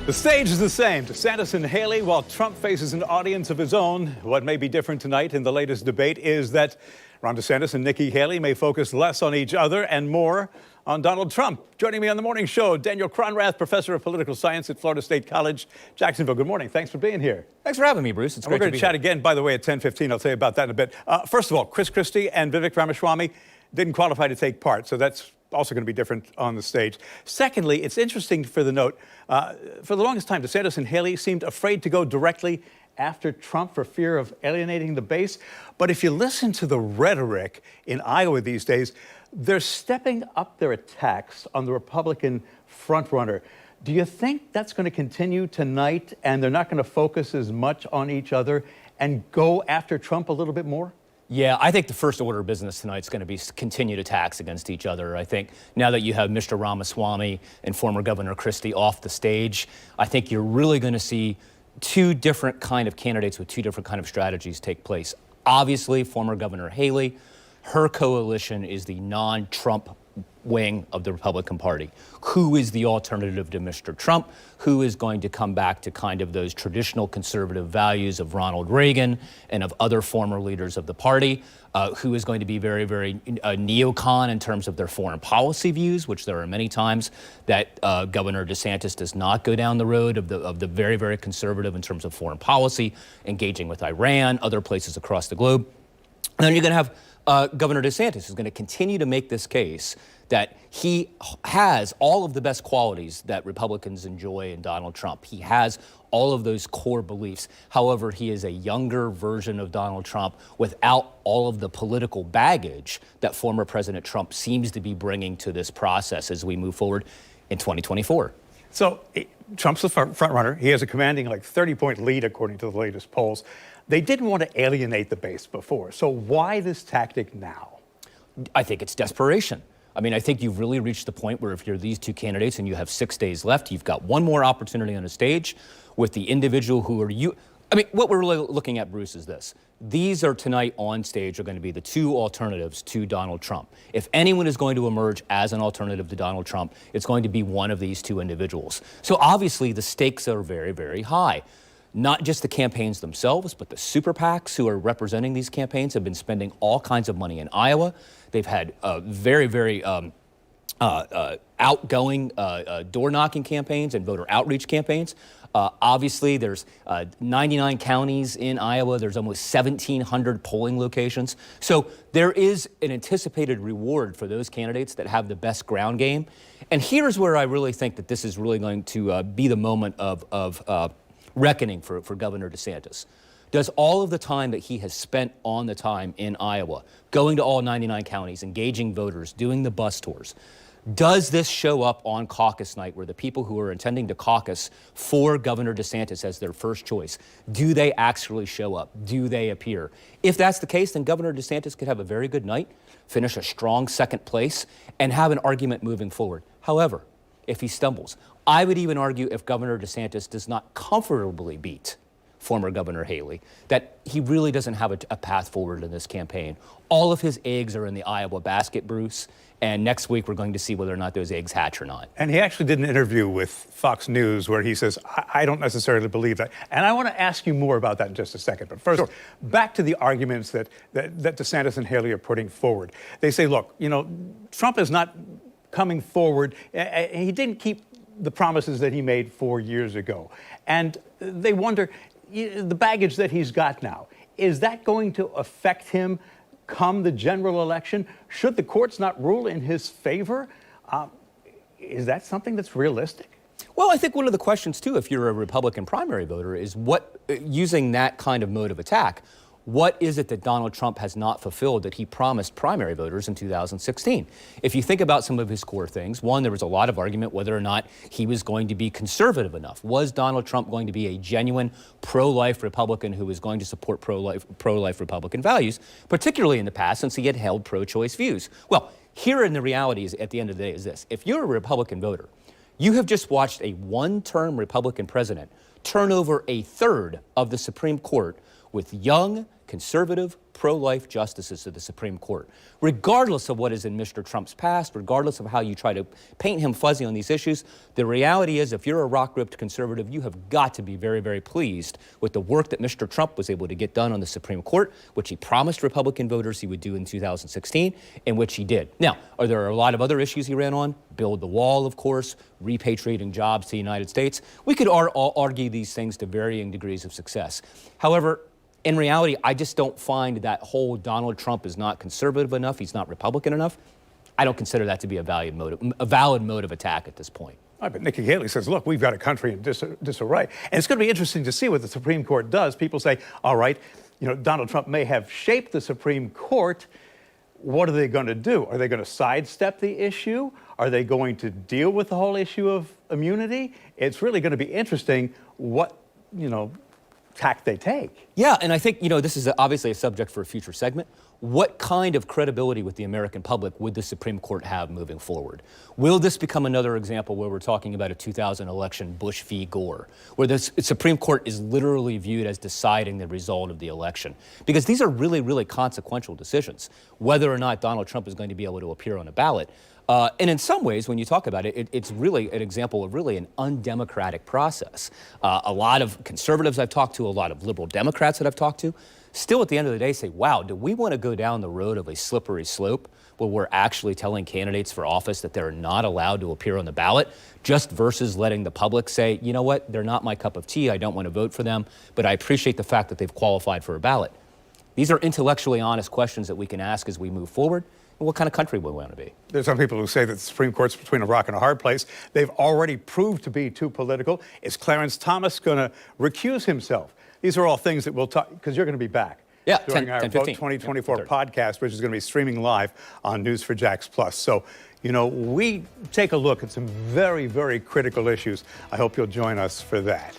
The stage is the same. DeSantis and Haley, while Trump faces an audience of his own. What may be different tonight in the latest debate is that Ron DeSantis and Nikki Haley may focus less on each other and more on Donald Trump. Joining me on the morning show, Daniel Cronrath, professor of political science at Florida State College, Jacksonville. Good morning. Thanks for being here. Thanks for having me, Bruce. It's great to be here. We're going to chat again, by the way, at 10:15. I'll tell you about that in a bit. First of all, Chris Christie and Vivek Ramaswamy didn't qualify to take part, so that's also going to be different on the stage. Secondly, it's interesting for the note, for the longest time, DeSantis and Haley seemed afraid to go directly after Trump for fear of alienating the base. But if you listen to the rhetoric in Iowa these days, they're stepping up their attacks on the Republican frontrunner. Do you think that's going to continue tonight and they're not going to focus as much on each other and go after Trump a little bit more? Yeah, I think the first order of business tonight is going to be continued attacks against each other. I think now that you have Mr. Ramaswamy and former Governor Christie off the stage, I think you're really going to see two different kind of candidates with two different kind of strategies take place. Obviously, former Governor Haley, her coalition is the non-Trump wing of the Republican Party. Who is the alternative to Mr. Trump? Who is going to come back to kind of those traditional conservative values of Ronald Reagan and of other former leaders of the party? Who is going to be very, very neocon in terms of their foreign policy views, which there are many times that Governor DeSantis does not go down the road of the very, very conservative in terms of foreign policy, engaging with Iran, other places across the globe. And then you're going to have Governor DeSantis is going to continue to make this case that he has all of the best qualities that Republicans enjoy in Donald Trump. He has all of those core beliefs. However, he is a younger version of Donald Trump without all of the political baggage that former President Trump seems to be bringing to this process as we move forward in 2024. So Trump's the front runner. He has a commanding 30-point lead according to the latest polls. They didn't want to alienate the base before. So why this tactic now? I think it's desperation. I mean, I think you've really reached the point where if you're these two candidates and you have 6 days left, you've got one more opportunity on a stage with the individual who are you. I mean, what we're really looking at, Bruce, is this. These are tonight on stage are going to be the two alternatives to Donald Trump. If anyone is going to emerge as an alternative to Donald Trump, it's going to be one of these two individuals. So obviously the stakes are very, very high. Not just the campaigns themselves, but the super PACs who are representing these campaigns have been spending all kinds of money in Iowa. They've had very, very outgoing door-knocking campaigns and voter outreach campaigns. Obviously, there's 99 counties in Iowa. There's almost 1,700 polling locations. So there is an anticipated reward for those candidates that have the best ground game. And here's where I really think that this is really going to be the moment of reckoning for Governor DeSantis. Does all of the time that he has spent on the time in Iowa, going to all 99 counties, engaging voters, doing the bus tours, does this show up on caucus night where the people who are intending to caucus for Governor DeSantis as their first choice, do they actually show up? Do they appear? If that's the case, then Governor DeSantis could have a very good night, finish a strong second place, and have an argument moving forward. However, if he stumbles, I would even argue if Governor DeSantis does not comfortably beat former Governor Haley, that he really doesn't have a path forward in this campaign. All of his eggs are in the Iowa basket, Bruce, and next week we're going to see whether or not those eggs hatch or not. And he actually did an interview with Fox News where he says, I don't necessarily believe that. And I want to ask you more about that in just a second. But first, back to the arguments that DeSantis and Haley are putting forward. They say, look, Trump is not coming forward. He didn't keep the promises that he made 4 years ago. And they wonder, the baggage that he's got now, is that going to affect him come the general election? Should the courts not rule in his favor? Is that something that's realistic? Well, I think one of the questions, too, if you're a Republican primary voter, is using that kind of mode of attack, what is it that Donald Trump has not fulfilled that he promised primary voters in 2016? If you think about some of his core things, one, there was a lot of argument whether or not he was going to be conservative enough. Was Donald Trump going to be a genuine pro-life Republican who was going to support pro-life Republican values, particularly in the past since he had held pro-choice views? Well, here in the reality is, at the end of the day, is this. If you're a Republican voter, you have just watched a one-term Republican president turn over a third of the Supreme Court with young, conservative, pro-life justices to the Supreme Court. Regardless of what is in Mr. Trump's past, regardless of how you try to paint him fuzzy on these issues, the reality is if you're a rock-ripped conservative, you have got to be very, very pleased with the work that Mr. Trump was able to get done on the Supreme Court, which he promised Republican voters he would do in 2016, and which he did. Now, are there a lot of other issues he ran on? Build the wall, of course, repatriating jobs to the United States. We could argue these things to varying degrees of success. However, in reality, I just don't find that whole Donald Trump is not conservative enough, he's not Republican enough. I don't consider that to be a valid mode of attack at this point. Right, but Nikki Haley says, look, we've got a country in disarray. And it's going to be interesting to see what the Supreme Court does. People say, all right, Donald Trump may have shaped the Supreme Court. What are they going to do? Are they going to sidestep the issue? Are they going to deal with the whole issue of immunity? It's really going to be interesting what, tack they take. Yeah, and I think, this is obviously a subject for a future segment. What kind of credibility with the American public would the Supreme Court have moving forward? Will this become another example where we're talking about a 2000 election Bush v. Gore, where the Supreme Court is literally viewed as deciding the result of the election? Because these are really, really consequential decisions, whether or not Donald Trump is going to be able to appear on a ballot. And in some ways, when you talk about it, it's really an example of really an undemocratic process. A lot of conservatives I've talked to, a lot of liberal Democrats that I've talked to, still at the end of the day say, wow, do we want to go down the road of a slippery slope where we're actually telling candidates for office that they're not allowed to appear on the ballot, just versus letting the public say, you know what, they're not my cup of tea, I don't want to vote for them, but I appreciate the fact that they've qualified for a ballot. These are intellectually honest questions that we can ask as we move forward. What kind of country we want to be. There's some people who say that the Supreme Court's between a rock and a hard place. They've already proved to be too political. Is Clarence Thomas going to recuse himself? These are all things that we'll talk, because you're going to be back. Yeah, during our Vote 2024 podcast, which is going to be streaming live on News4Jax Plus. So, we take a look at some very, very critical issues. I hope you'll join us for that.